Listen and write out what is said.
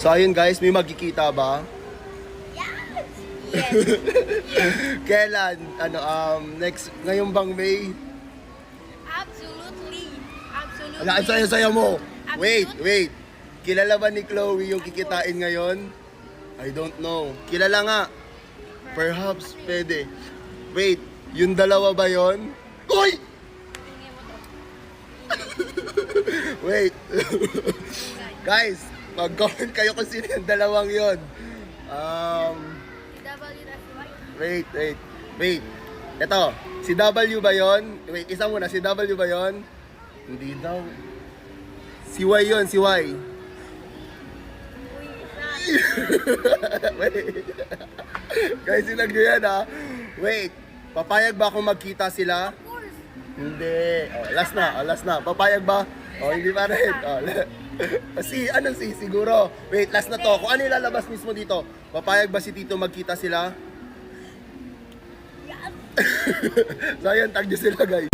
So ayun guys, may magkikita ba? Yes! Yes. Kailan? Next, ngayong bang May? Absolutely. Absolutely. Wala, ang saya-saya mo. Wait, Absolutely. wait. Kilala ba ni Chloe yung kikitain ngayon? I don't know. Kilala nga. Perhaps, pwede. Wait, yung dalawa ba yon? Uy! Tingin mo to. Wait. Guys, mag-comment kayo kung sino yung dalawang yon. Si W. Wait. Ito, si W ba yon? Wait, isa muna, si W ba yon? Hindi daw. Si Y yon, si Y. Uy, isa. Wait. Guys, sinag nyo yan ha. Wait, papayag ba kung magkita sila? Of course. Hindi. Oh, last na. Papayag ba? Oh, hindi pa rin. Oh, siguro. Wait, last na to. Kung ano yung lalabas mismo dito, papayag ba si Tito magkita sila? Yes. So, ayun, tag nyo sila guys.